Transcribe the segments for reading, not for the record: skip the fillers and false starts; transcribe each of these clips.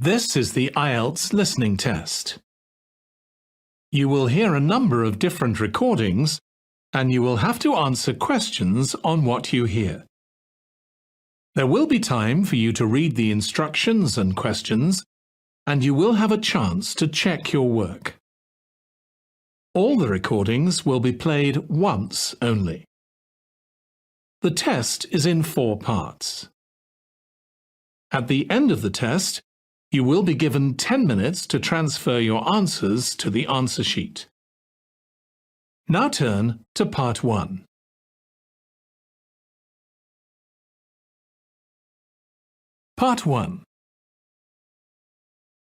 This is the Ielts listening test. You will hear a number of different recordings, and you will have to answer questions on what you hear. There will be time for you to read the instructions and questions, and you will have a chance to check your work. All the recordings will be played once only. The test is in 4 parts. At the end of the test, you will be given 10 minutes to transfer your answers to the answer sheet. Now turn to Part 1. Part 1.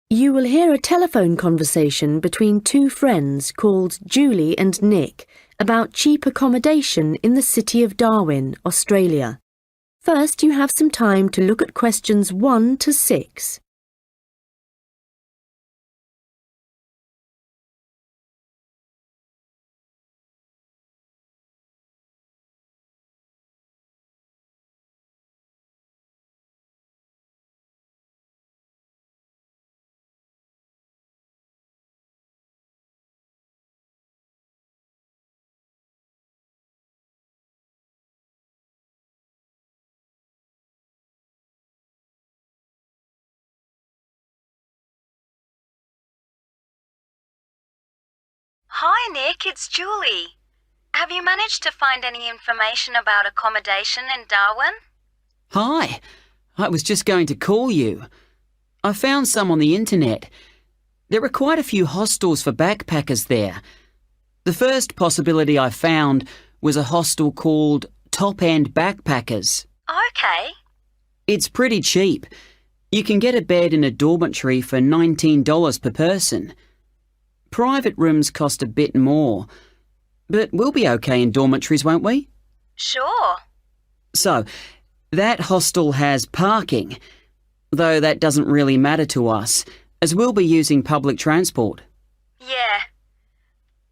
You will hear a telephone conversation between 2 friends called Julie and Nick about cheap accommodation in the city of Darwin, Australia. First, you have some time to look at questions 1 to 6. Hi Nick, it's Julie. Have you managed to find any information about accommodation in Darwin? Hi, I was just going to call you. I found some on the internet. There are quite a few hostels for backpackers there. The first possibility I found was a hostel called Top End Backpackers. Okay. It's pretty cheap. You can get a bed in a dormitory for $19 per person. Private rooms cost a bit more, but we'll be okay in dormitories, won't we? Sure. So, that hostel has parking, though that doesn't really matter to us, as we'll be using public transport. Yeah.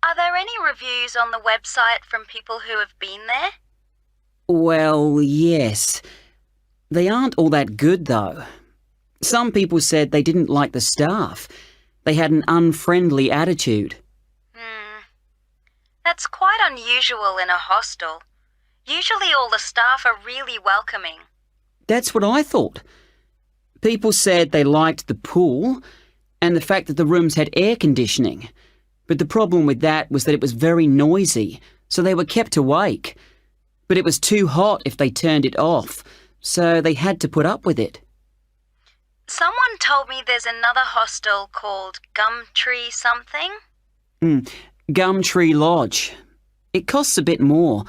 Are there any reviews on the website from people who have been there? Well, yes. They aren't all that good, though. Some people said they didn't like the staff. They had an unfriendly attitude. That's quite unusual in a hostel. Usually all the staff are really welcoming. That's what I thought. People said they liked the pool and the fact that the rooms had air conditioning. But the problem with that was that it was very noisy, so they were kept awake. But it was too hot if they turned it off, so they had to put up with it. Someone told me there's another hostel called Gumtree something. Gumtree Lodge. It costs a bit more,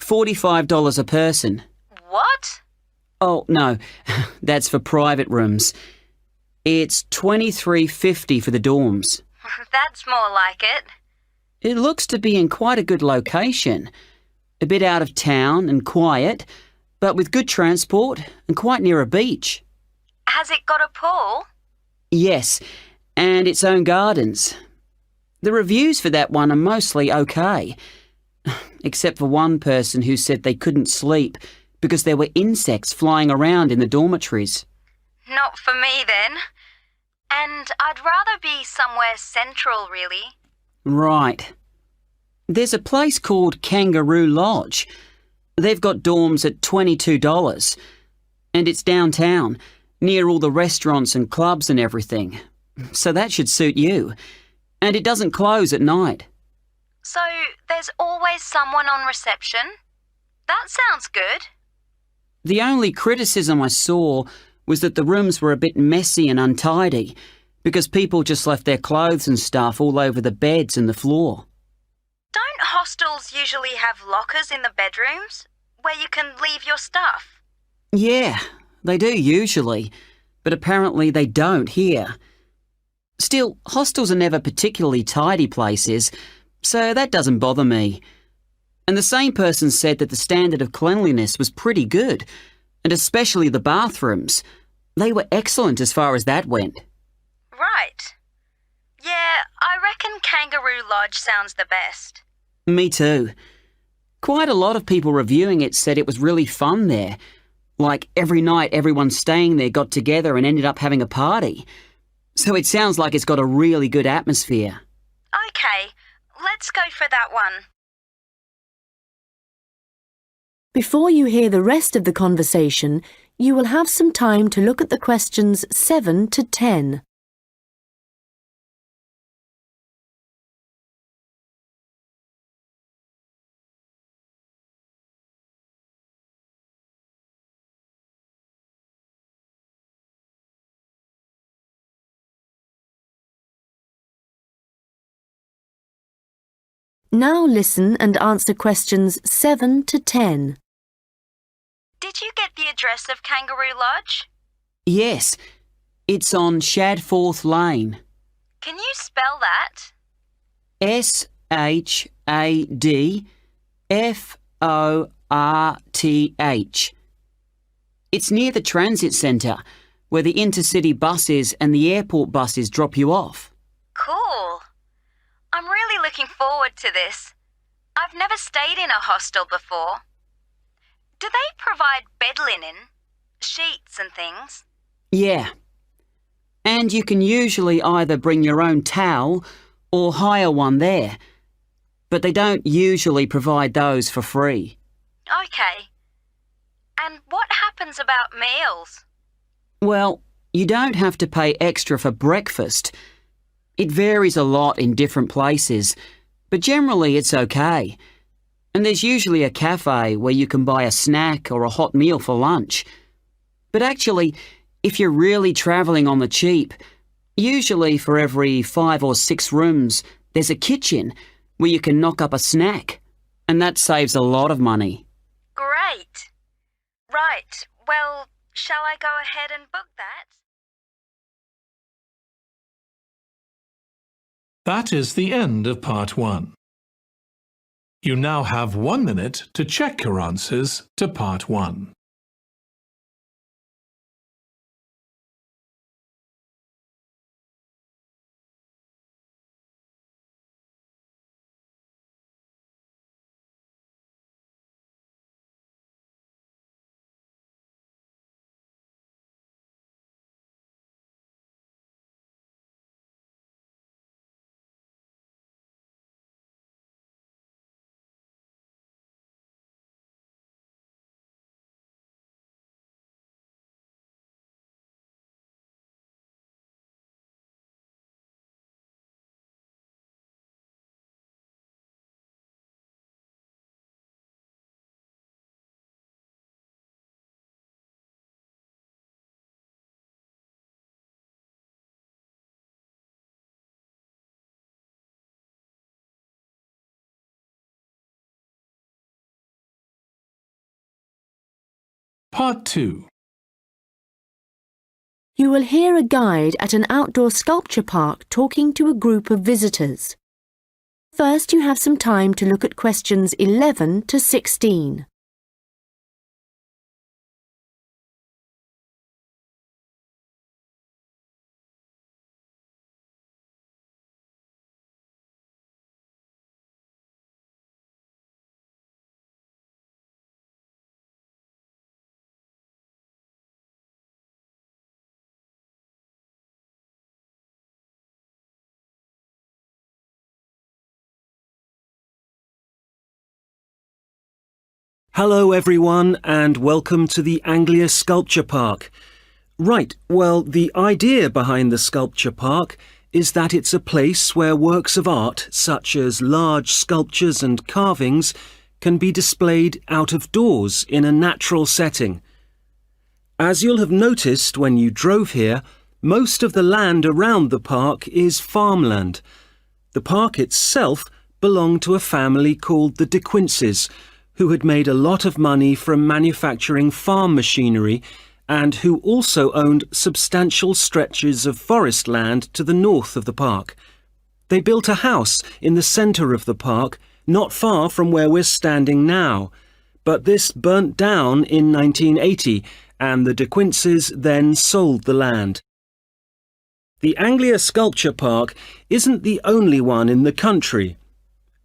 $45 a person. What? Oh, no, that's for private rooms. It's $23.50 for the dorms. That's more like it. It looks to be in quite a good location. A bit out of town and quiet, but with good transport and quite near a beach. Has it got a pool? Yes, and its own gardens. The reviews for that one are mostly okay, except for one person who said they couldn't sleep because there were insects flying around in the dormitories. Not for me then. And I'd rather be somewhere central, really. Right. There's a place called Kangaroo Lodge. They've got dorms at $22, and it's downtown, near all the restaurants and clubs and everything. So that should suit you. And it doesn't close at night. So there's always someone on reception? That sounds good. The only criticism I saw was that the rooms were a bit messy and untidy because people just left their clothes and stuff all over the beds and the floor. Don't hostels usually have lockers in the bedrooms where you can leave your stuff? Yeah, they do usually, but apparently they don't here. Still, hostels are never particularly tidy places, so that doesn't bother me. And the same person said that the standard of cleanliness was pretty good, and especially the bathrooms. They were excellent as far as that went. Right. Yeah, I reckon Kangaroo Lodge sounds the best. Me too. Quite a lot of people reviewing it said it was really fun there. Like every night everyone staying there got together and ended up having a party. so it sounds like it's got a really good atmosphere. OK, let's go for that one. Before you hear the rest of the conversation, you will have some time to look at the questions 7 to 10. Now listen and answer questions 7 to 10. Did you get the address of Kangaroo Lodge? Yes, it's on Shadforth Lane. Can you spell that? Shadforth. It's near the transit centre, where the intercity buses and the airport buses drop you off. Cool. I'm really looking forward to this. I've never stayed in a hostel before. Do they provide bed linen, sheets and things? Yeah. And you can usually either bring your own towel or hire one there. But they don't usually provide those for free. OK. And what happens about meals? Well, you don't have to pay extra for breakfast. It varies a lot in different places, but generally it's okay. And there's usually a cafe where you can buy a snack or a hot meal for lunch. But actually, if you're really travelling on the cheap, usually for every 5 or 6 rooms, there's a kitchen where you can knock up a snack. And that saves a lot of money. Great. Right, well, shall I go ahead and book that? That is the end of part 1. You now have 1 minute to check your answers to part 1. Part 2. You will hear a guide at an outdoor sculpture park talking to a group of visitors. First, you have some time to look at questions 11 to 16. Hello everyone and welcome to the Anglia Sculpture Park. Right, well, the idea behind the sculpture park is that it's a place where works of art such as large sculptures and carvings can be displayed out of doors in a natural setting. As you'll have noticed when you drove here, most of the land around the park is farmland. The park itself belonged to a family called the De Quinces, who had made a lot of money from manufacturing farm machinery and who also owned substantial stretches of forest land to the north of the park. They built a house in the centre of the park, not far from where we're standing now, but this burnt down in 1980 and the De Quinces then sold the land. The Anglia Sculpture Park isn't the only one in the country.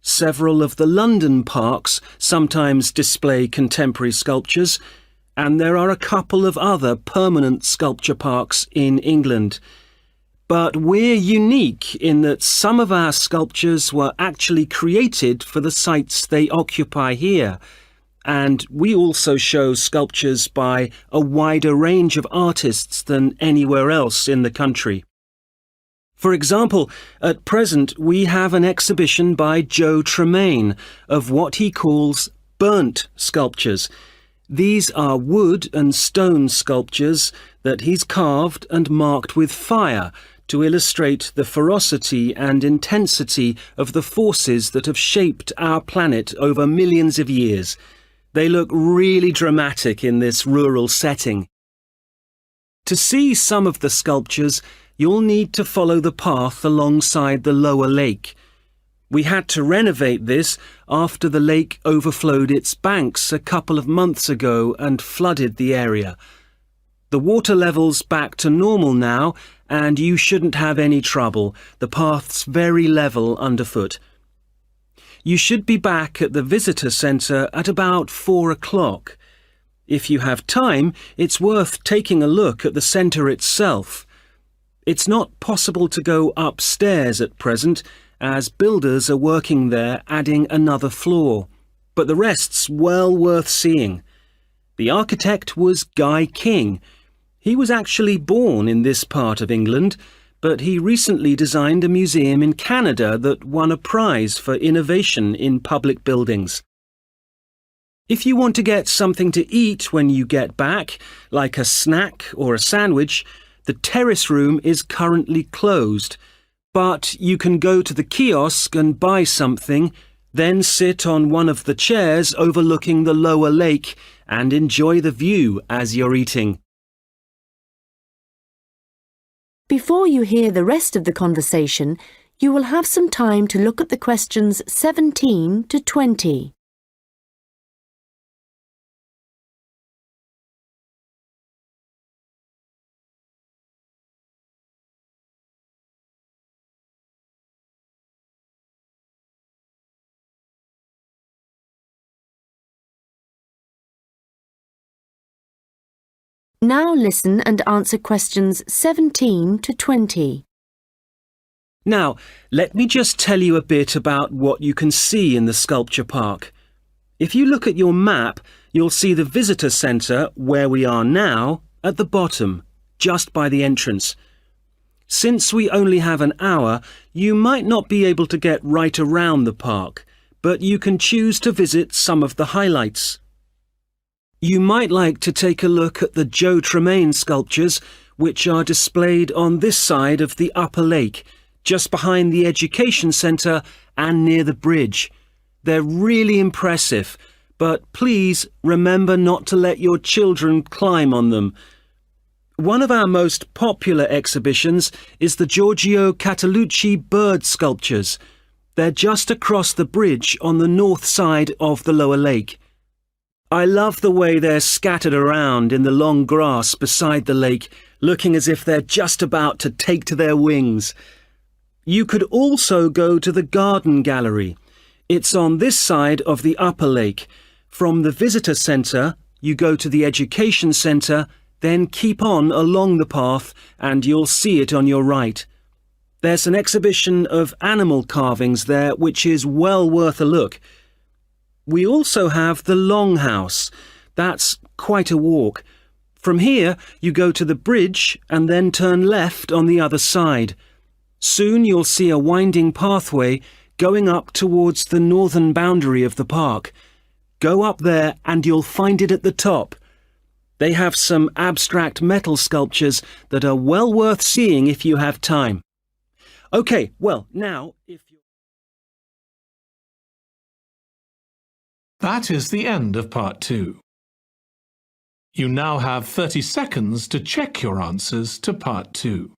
Several of the London parks sometimes display contemporary sculptures, and there are a couple of other permanent sculpture parks in England. But we're unique in that some of our sculptures were actually created for the sites they occupy here. And we also show sculptures by a wider range of artists than anywhere else in the country. For example, at present we have an exhibition by Joe Tremaine of what he calls burnt sculptures. These are wood and stone sculptures that he's carved and marked with fire to illustrate the ferocity and intensity of the forces that have shaped our planet over millions of years. They look really dramatic in this rural setting. To see some of the sculptures, you'll need to follow the path alongside the lower lake. We had to renovate this after the lake overflowed its banks a couple of months ago and flooded the area. The water level's back to normal now, and you shouldn't have any trouble. The path's very level underfoot. You should be back at the visitor centre at about 4 o'clock. If you have time, it's worth taking a look at the centre itself. It's not possible to go upstairs at present, as builders are working there adding another floor, but the rest's well worth seeing. The architect was Guy King. He was actually born in this part of England, but he recently designed a museum in Canada that won a prize for innovation in public buildings. If you want to get something to eat when you get back, like a snack or a sandwich, the terrace room is currently closed, but you can go to the kiosk and buy something, then sit on one of the chairs overlooking the lower lake and enjoy the view as you're eating. Before you hear the rest of the conversation, you will have some time to look at the questions 17 to 20. Now listen and answer questions 17 to 20. Now, let me just tell you a bit about what you can see in the sculpture park. If you look at your map, you'll see the visitor centre, where we are now, at the bottom, just by the entrance. Since we only have an hour, you might not be able to get right around the park, but you can choose to visit some of the highlights. You might like to take a look at the Joe Tremaine sculptures, which are displayed on this side of the upper lake, just behind the education centre and near the bridge. They're really impressive, but please remember not to let your children climb on them. One of our most popular exhibitions is the Giorgio Catalucci bird sculptures. They're just across the bridge on the north side of the lower lake. I love the way they're scattered around in the long grass beside the lake, looking as if they're just about to take to their wings. You could also go to the garden gallery. It's on this side of the upper lake. From the visitor centre, you go to the education centre, then keep on along the path and you'll see it on your right. There's an exhibition of animal carvings there which is well worth a look. We also have the Longhouse. That's quite a walk. From here, you go to the bridge and then turn left on the other side. Soon you'll see a winding pathway going up towards the northern boundary of the park. Go up there and you'll find it at the top. They have some abstract metal sculptures that are well worth seeing if you have time. OK, well, now, if you... That is the end of part 2. You now have 30 seconds to check your answers to part 2.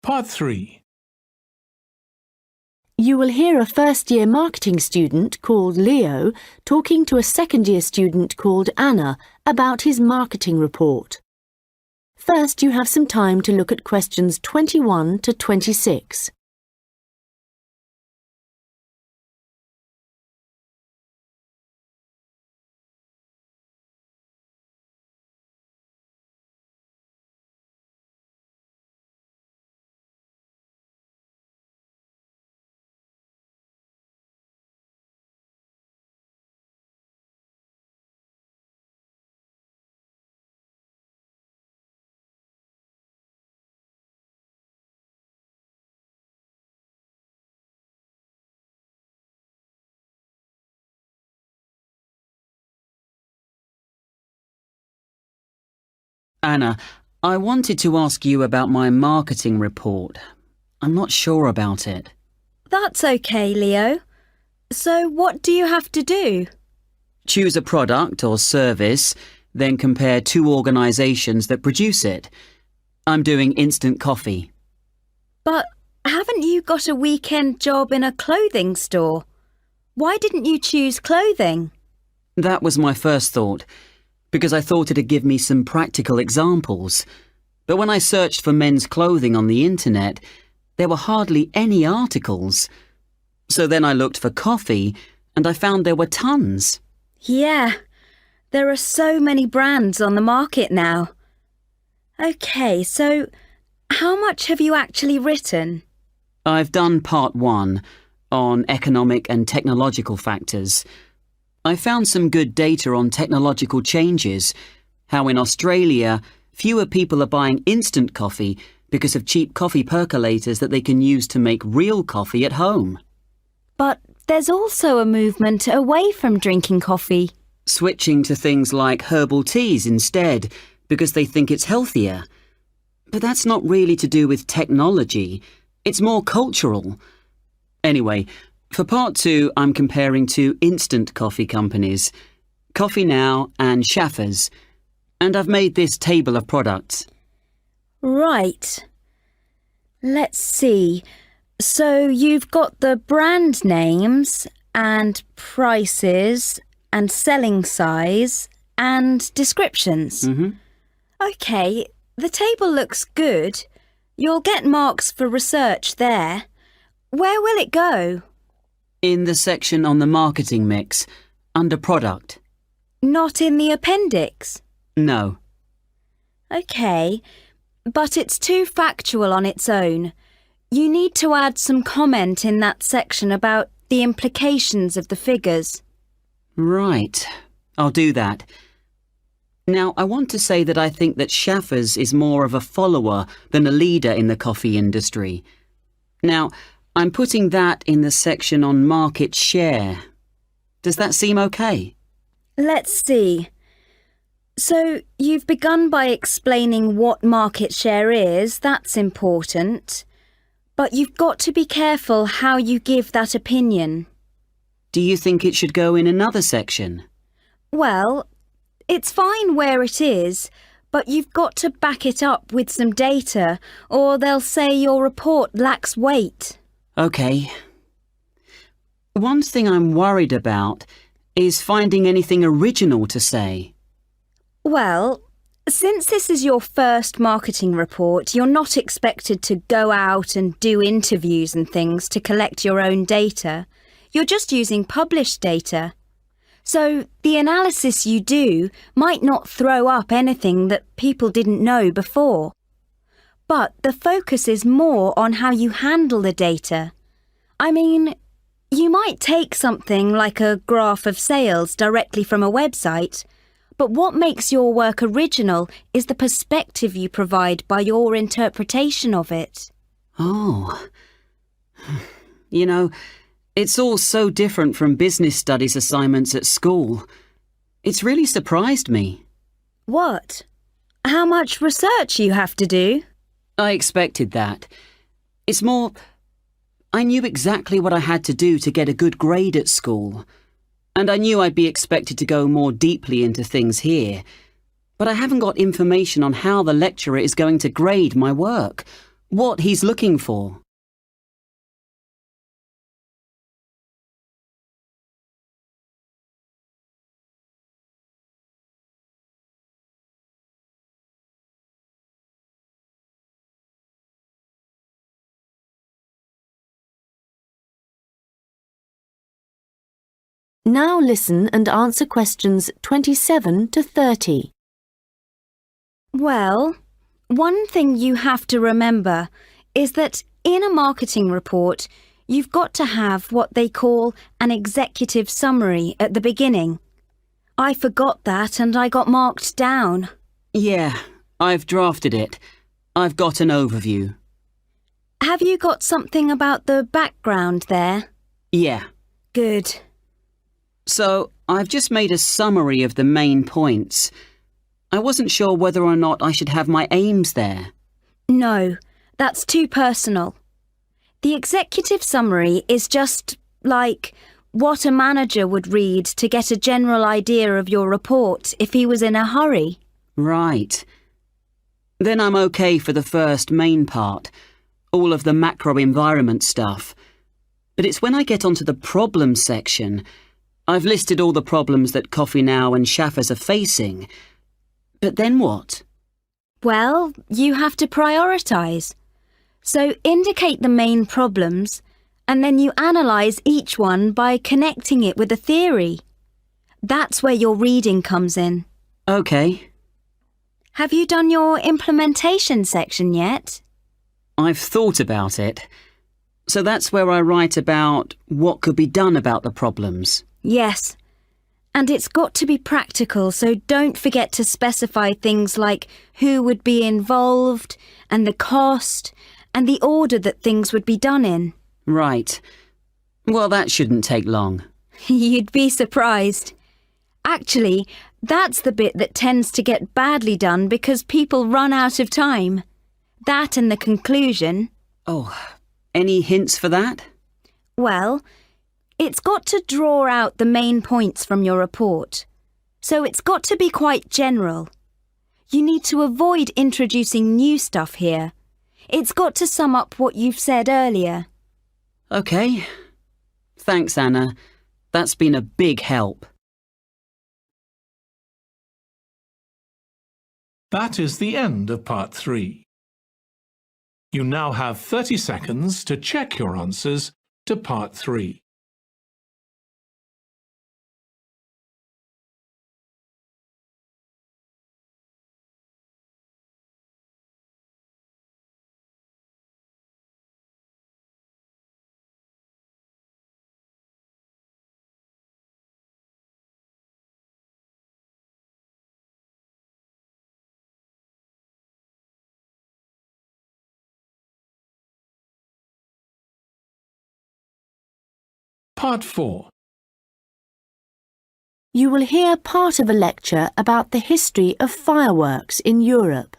Part 3. You will hear a first-year marketing student called Leo talking to a second-year student called Anna about his marketing report. First, you have some time to look at questions 21 to 26. Anna, I wanted to ask you about my marketing report. I'm not sure about it. That's okay, Leo. So what do you have to do? Choose a product or service, then compare two organisations that produce it. I'm doing instant coffee. But haven't you got a weekend job in a clothing store? Why didn't you choose clothing? That was my first thought, because I thought it'd give me some practical examples. But when I searched for men's clothing on the internet, there were hardly any articles. So then I looked for coffee, and I found there were tons. Yeah, there are so many brands on the market now. OK, so how much have you actually written? I've done part 1 on economic and technological factors. I found some good data on technological changes, how in Australia fewer people are buying instant coffee because of cheap coffee percolators that they can use to make real coffee at home. But there's also a movement away from drinking coffee. Switching to things like herbal teas instead because they think it's healthier. But that's not really to do with technology. It's more cultural. Anyway, for part 2, I'm comparing two instant coffee companies, Coffee Now and Schaffers, and I've made this table of products. Right. Let's see. So you've got the brand names and prices and selling size and descriptions. OK, the table looks good. You'll get marks for research there. Where will it go? In the section on the marketing mix, under product. Not in the appendix? No. OK, but it's too factual on its own. You need to add some comment in that section about the implications of the figures. Right, I'll do that. Now, I want to say that I think that Schaffers is more of a follower than a leader in the coffee industry. Now, I'm putting that in the section on market share. Does that seem okay? Let's see. So you've begun by explaining what market share is. That's important. But you've got to be careful how you give that opinion. Do you think it should go in another section? Well, it's fine where it is, but you've got to back it up with some data, or they'll say your report lacks weight. OK. One thing I'm worried about is finding anything original to say. Well, since this is your first marketing report, you're not expected to go out and do interviews and things to collect your own data. You're just using published data. So the analysis you do might not throw up anything that people didn't know before. But the focus is more on how you handle the data. I mean, you might take something like a graph of sales directly from a website, but what makes your work original is the perspective you provide by your interpretation of it. Oh. You know, it's all so different from business studies assignments at school. It's really surprised me. What? How much research you have to do? I expected that. It's more, I knew exactly what I had to do to get a good grade at school. And I knew I'd be expected to go more deeply into things here. But I haven't got information on how the lecturer is going to grade my work, What he's looking for. Now listen and answer questions 27 to 30. Well, one thing you have to remember is that in a marketing report, you've got to have what they call an executive summary at the beginning. I forgot that and I got marked down. Yeah, I've drafted it. I've got an overview. Have you got something about the background there? Yeah. Good. So, I've just made a summary of the main points. I wasn't sure whether or not I should have my aims there. No, that's too personal. The executive summary is just like what a manager would read to get a general idea of your report if he was in a hurry. Right. Then I'm okay for the first main part, all of the macro environment stuff. But it's when I get onto the problems section. I've listed all the problems that Coffee Now and Schaffers are facing. But then what? Well, you have to prioritise. So indicate the main problems, and then you analyse each one by connecting it with a theory. That's where your reading comes in. Okay. Have you done your implementation section yet? I've thought about it. So that's where I write about what could be done about the problems. Yes. And it's got to be practical, so don't forget to specify things like who would be involved, and the cost, and the order that things would be done in. Right. Well, that shouldn't take long. You'd be surprised. Actually, that's the bit that tends to get badly done because people run out of time. That and the conclusion. Oh, any hints for that? Well, it's got to draw out the main points from your report. So it's got to be quite general. You need to avoid introducing new stuff here. It's got to sum up what you've said earlier. Okay. Thanks, Anna. That's been a big help. That is the end of part 3. You now have 30 seconds to check your answers to part 3. Part 4. You will hear part of a lecture about the history of fireworks in Europe.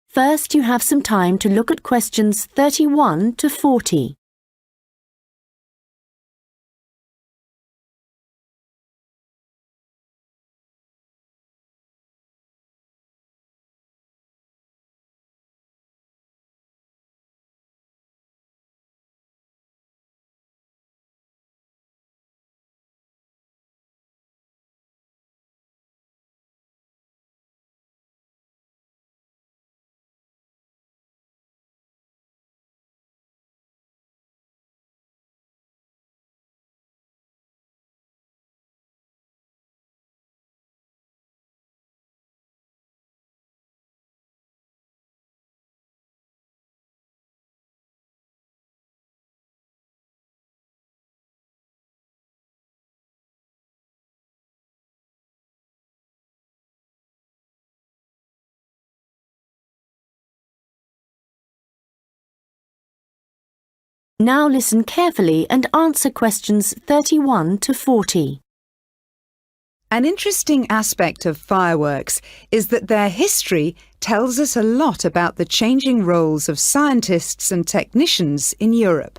First, you have some time to look at questions 31 to 40. Now listen carefully and answer questions 31 to 40. An interesting aspect of fireworks is that their history tells us a lot about the changing roles of scientists and technicians in Europe.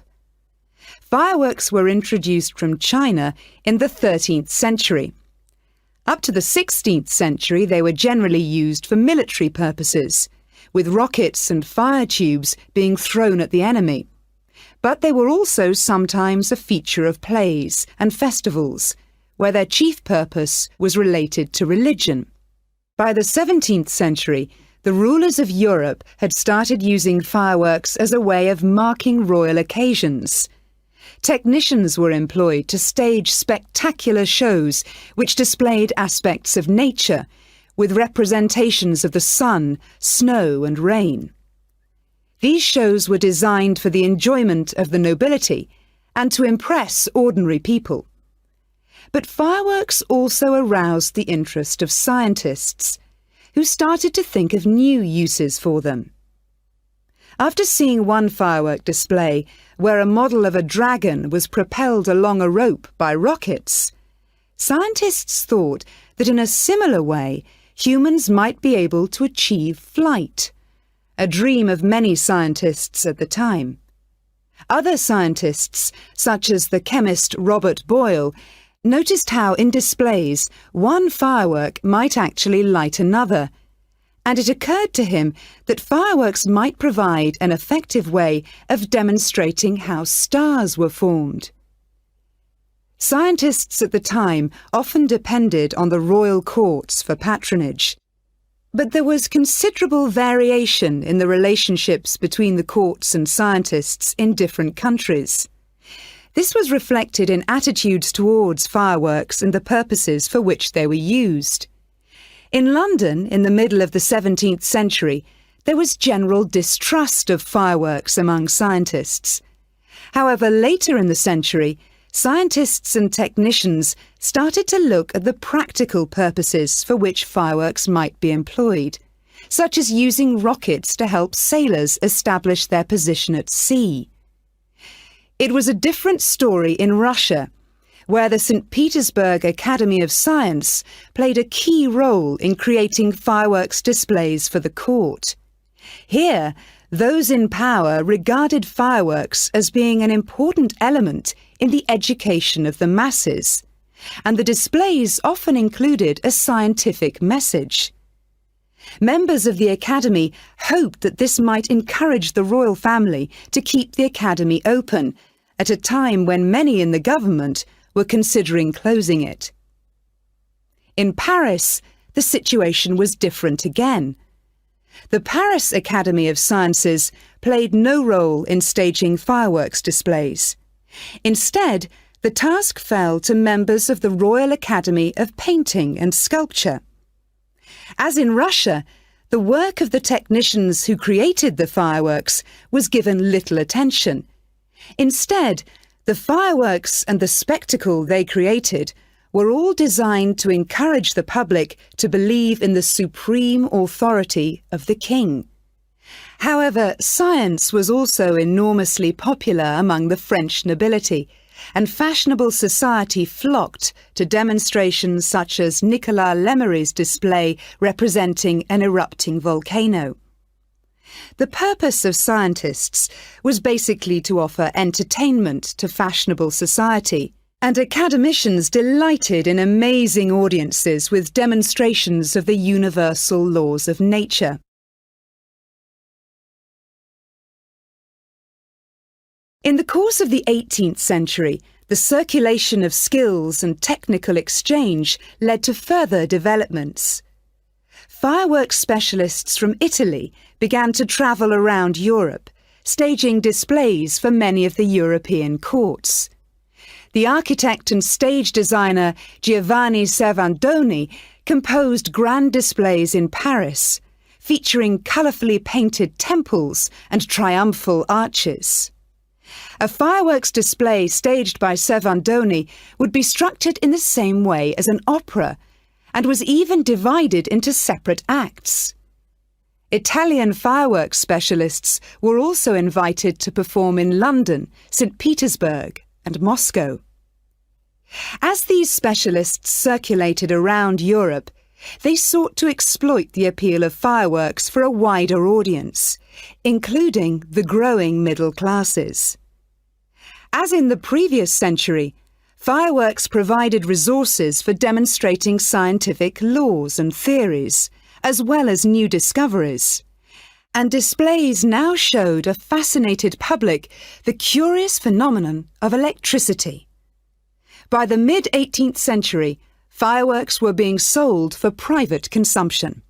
Fireworks were introduced from China in the 13th century. Up to the 16th century, they were generally used for military purposes, with rockets and fire tubes being thrown at the enemy. But they were also sometimes a feature of plays and festivals, where their chief purpose was related to religion. By the 17th century, the rulers of Europe had started using fireworks as a way of marking royal occasions. Technicians were employed to stage spectacular shows which displayed aspects of nature, with representations of the sun, snow and rain. These shows were designed for the enjoyment of the nobility and to impress ordinary people. But fireworks also aroused the interest of scientists, who started to think of new uses for them. After seeing one firework display where a model of a dragon was propelled along a rope by rockets, scientists thought that in a similar way humans might be able to achieve flight, a dream of many scientists at the time. Other scientists, such as the chemist Robert Boyle, noticed how in displays one firework might actually light another, and it occurred to him that fireworks might provide an effective way of demonstrating how stars were formed. Scientists at the time often depended on the royal courts for patronage, but there was considerable variation in the relationships between the courts and scientists in different countries. This was reflected in attitudes towards fireworks and the purposes for which they were used. In London, in the middle of the 17th century, there was general distrust of fireworks among scientists. However, later in the century, scientists and technicians started to look at the practical purposes for which fireworks might be employed, such as using rockets to help sailors establish their position at sea. It was a different story in Russia, where the St. Petersburg Academy of Science played a key role in creating fireworks displays for the court. Here, those in power regarded fireworks as being an important element in the education of the masses, and the displays often included a scientific message. Members of the Academy hoped that this might encourage the royal family to keep the Academy open, at a time when many in the government were considering closing it. In Paris, the situation was different again. The Paris Academy of Sciences played no role in staging fireworks displays. Instead, the task fell to members of the Royal Academy of Painting and Sculpture. As in Russia, the work of the technicians who created the fireworks was given little attention. Instead, the fireworks and the spectacle they created were all designed to encourage the public to believe in the supreme authority of the king. However, science was also enormously popular among the French nobility, and fashionable society flocked to demonstrations such as Nicolas Lemery's display representing an erupting volcano. The purpose of scientists was basically to offer entertainment to fashionable society, and academicians delighted in amazing audiences with demonstrations of the universal laws of nature. In the course of the 18th century, the circulation of skills and technical exchange led to further developments. Fireworks specialists from Italy began to travel around Europe, staging displays for many of the European courts. The architect and stage designer Giovanni Servandoni composed grand displays in Paris, featuring colourfully painted temples and triumphal arches. A fireworks display staged by Servandoni would be structured in the same way as an opera, and was even divided into separate acts. Italian fireworks specialists were also invited to perform in London, St. Petersburg, and Moscow. As these specialists circulated around Europe, they sought to exploit the appeal of fireworks for a wider audience, including the growing middle classes. As in the previous century, fireworks provided resources for demonstrating scientific laws and theories, as well as new discoveries. and displays now showed a fascinated public the curious phenomenon of electricity. By the mid-18th century, fireworks were being sold for private consumption.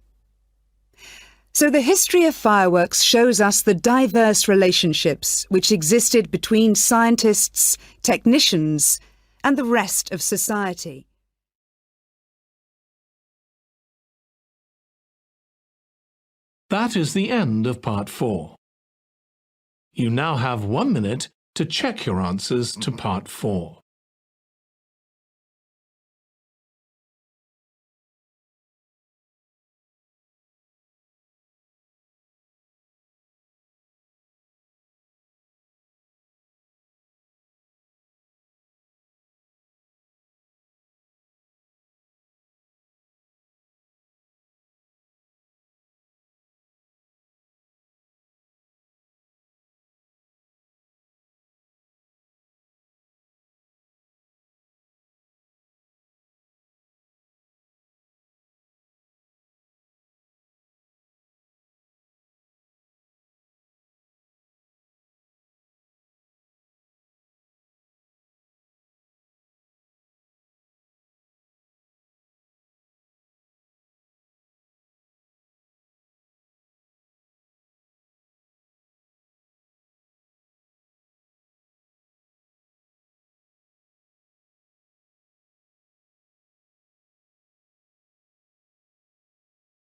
So the history of fireworks shows us the diverse relationships which existed between scientists, technicians, and the rest of society. That is the end of part 4. You now have 1 minute to check your answers to part 4.